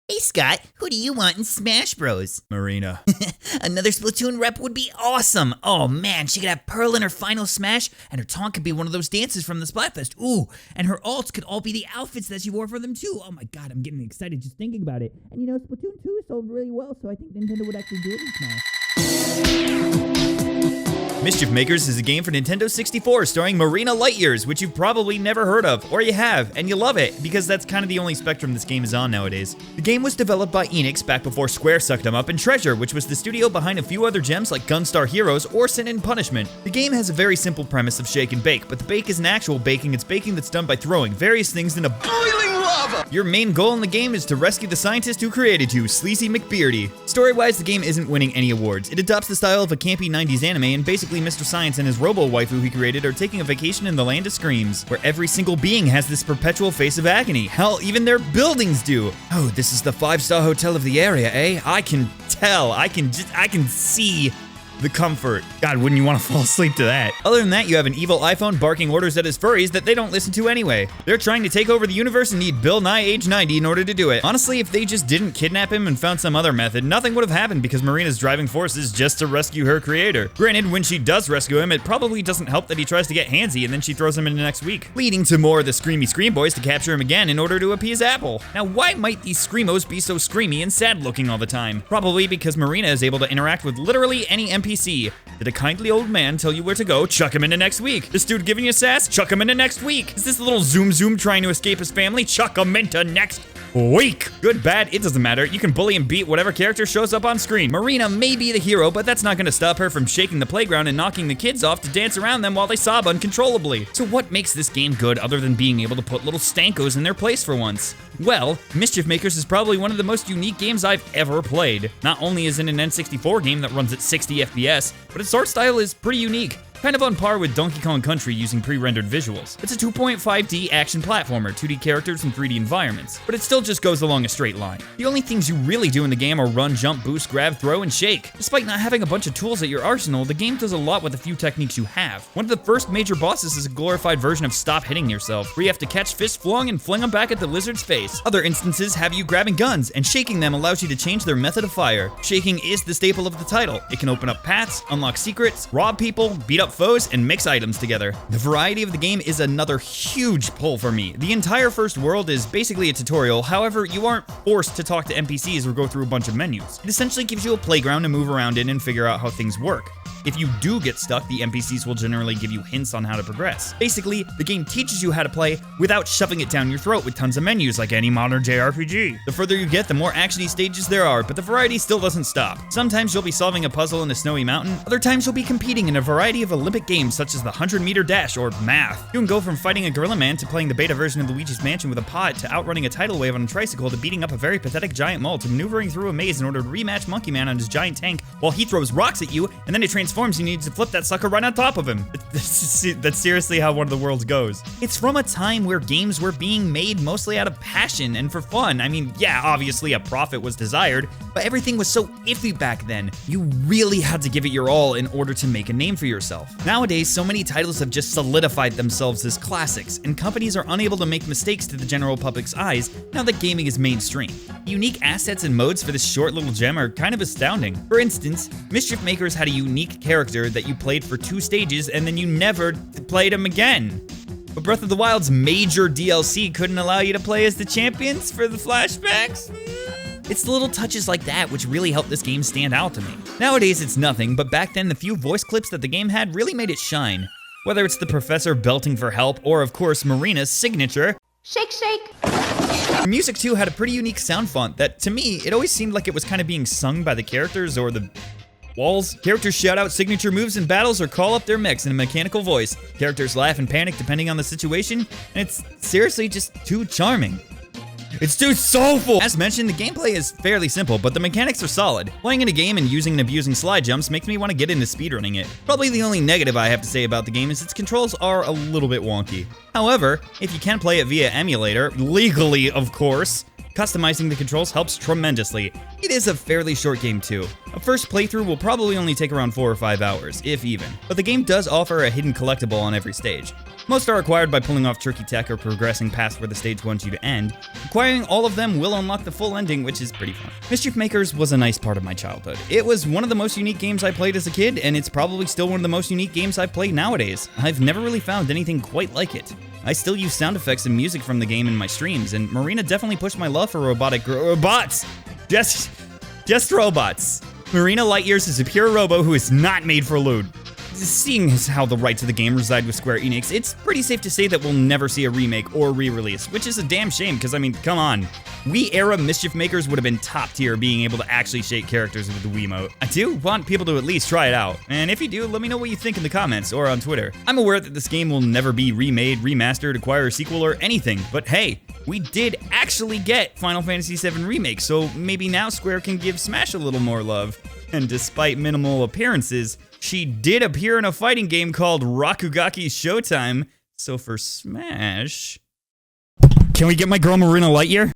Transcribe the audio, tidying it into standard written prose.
Hey Scott, who do you want in Smash Bros? Marina. Another Splatoon rep would be awesome. Oh man, she could have Pearl in her final Smash, and her taunt could be one of those dances from the Splatfest. Ooh, and her alts could all be the outfits that she wore for them too. Oh my god, I'm getting excited just thinking about it. And you know, Splatoon 2 sold really well, so I think Nintendo would actually do it in Smash. Mischief Makers is a game for Nintendo 64 starring Marina Lightyears, which you've probably never heard of, or you have, and you love it, because that's kind of the only spectrum this game is on nowadays. The game was developed by Enix back before Square sucked them up, and Treasure, which was the studio behind a few other gems like Gunstar Heroes or Sin and Punishment. The game has a very simple premise of shake and bake, but the bake isn't actual baking, it's baking that's done by throwing various things in a boiling lava! Your main goal in the game is to rescue the scientist who created you, Sleazy McBeardy. Story-wise, the game isn't winning any awards. It adopts the style of a campy 90s anime, and basically Mr. Science and his robo-waifu he created are taking a vacation in the land of screams, where every single being has this perpetual face of agony. Hell, even their buildings do. Oh, this is the 5-star hotel of the area, eh? I can tell. I can see the comfort. God, wouldn't you want to fall asleep to that? Other than that, you have an evil iPhone barking orders at his furries that they don't listen to anyway. They're trying to take over the universe and need Bill Nye age 90 in order to do it. Honestly, if they just didn't kidnap him and found some other method, nothing would have happened because Marina's driving force is just to rescue her creator. Granted, when she does rescue him, it probably doesn't help that he tries to get handsy and then she throws him into next week, leading to more of the screamy Scream Boys to capture him again in order to appease Apple. Now, why might these Screamos be so screamy and sad looking all the time? Probably because Marina is able to interact with literally any NPC. Did a kindly old man tell you where to go? Chuck him into next week. This dude giving you sass? Chuck him into next week. Is this little Zoom trying to escape his family? Chuck him into next week. Good, bad, it doesn't matter. You can bully and beat whatever character shows up on screen. Marina may be the hero, but that's not gonna stop her from shaking the playground and knocking the kids off to dance around them while they sob uncontrollably. So what makes this game good other than being able to put little stankos in their place for once? Well, Mischief Makers is probably one of the most unique games I've ever played. Not only is it an N64 game that runs at 60 FPS, but its art style is pretty unique. Kind of on par with Donkey Kong Country using pre-rendered visuals. It's a 2.5D action platformer, 2D characters and 3D environments, but it still just goes along a straight line. The only things you really do in the game are run, jump, boost, grab, throw, and shake. Despite not having a bunch of tools at your arsenal, the game does a lot with a few techniques you have. One of the first major bosses is a glorified version of Stop Hitting Yourself, where you have to catch fist flung and fling them back at the lizard's face. Other instances have you grabbing guns, and shaking them allows you to change their method of fire. Shaking is the staple of the title. It can open up paths, unlock secrets, rob people, beat up foes, and mix items together. The variety of the game is another huge pull for me. The entire first world is basically a tutorial, however, you aren't forced to talk to NPCs or go through a bunch of menus. It essentially gives you a playground to move around in and figure out how things work. If you do get stuck, the NPCs will generally give you hints on how to progress. Basically, the game teaches you how to play without shoving it down your throat with tons of menus like any modern JRPG. The further you get, the more actiony stages there are, but the variety still doesn't stop. Sometimes you'll be solving a puzzle in a snowy mountain, other times you'll be competing in a variety of Olympic games such as the 100-meter dash or math. You can go from fighting a gorilla man to playing the beta version of Luigi's Mansion with a pod to outrunning a tidal wave on a tricycle to beating up a very pathetic giant mole to maneuvering through a maze in order to rematch Monkey Man on his giant tank while he throws rocks at you and then it transforms and you need to flip that sucker right on top of him. That's seriously how one of the worlds goes. It's from a time where games were being made mostly out of passion and for fun. I mean, yeah, obviously a profit was desired, but everything was so iffy back then. You really had to give it your all in order to make a name for yourself. Nowadays, so many titles have just solidified themselves as classics, and companies are unable to make mistakes to the general public's eyes now that gaming is mainstream. Unique assets and modes for this short little gem are kind of astounding. For instance, Mischief Makers had a unique character that you played for 2 stages and then you never played him again. But Breath of the Wild's major DLC couldn't allow you to play as the champions for the flashbacks? It's the little touches like that which really helped this game stand out to me. Nowadays it's nothing, but back then the few voice clips that the game had really made it shine. Whether it's the professor belting for help or of course Marina's signature, shake shake. The music too had a pretty unique sound font that to me, it always seemed like it was kind of being sung by the characters or the walls. Characters shout out signature moves in battles or call up their mechs in a mechanical voice. Characters laugh and panic depending on the situation, and it's seriously just too charming. It's too soulful! As mentioned, the gameplay is fairly simple, but the mechanics are solid. Playing in a game and using and abusing slide jumps makes me want to get into speedrunning it. Probably the only negative I have to say about the game is its controls are a little bit wonky. However, if you can play it via emulator, legally of course, Customizing the controls helps tremendously. It is a fairly short game too. A first playthrough will probably only take around 4 or 5 hours, if even. But the game does offer a hidden collectible on every stage. Most are acquired by pulling off tricky tech or progressing past where the stage wants you to end. Acquiring all of them will unlock the full ending, which is pretty fun. Mischief Makers was a nice part of my childhood. It was one of the most unique games I played as a kid, and it's probably still one of the most unique games I play nowadays. I've never really found anything quite like it. I still use sound effects and music from the game in my streams, and Marina definitely pushed my love for robots. Just robots. Marina Lightyears is a pure robo who is not made for loot. Seeing as how the rights of the game reside with Square Enix, it's pretty safe to say that we'll never see a remake or re-release, which is a damn shame, because I mean, come on. Wii-era Mischief Makers would have been top tier being able to actually shake characters with the Wiimote. I do want people to at least try it out, and if you do, let me know what you think in the comments or on Twitter. I'm aware that this game will never be remade, remastered, acquire a sequel, or anything, but hey, we did actually get Final Fantasy VII Remake, so maybe now Square can give Smash a little more love. And despite minimal appearances, she did appear in a fighting game called Rakugaki Showtime, so for Smash... Can we get my girl Marina Lightyear?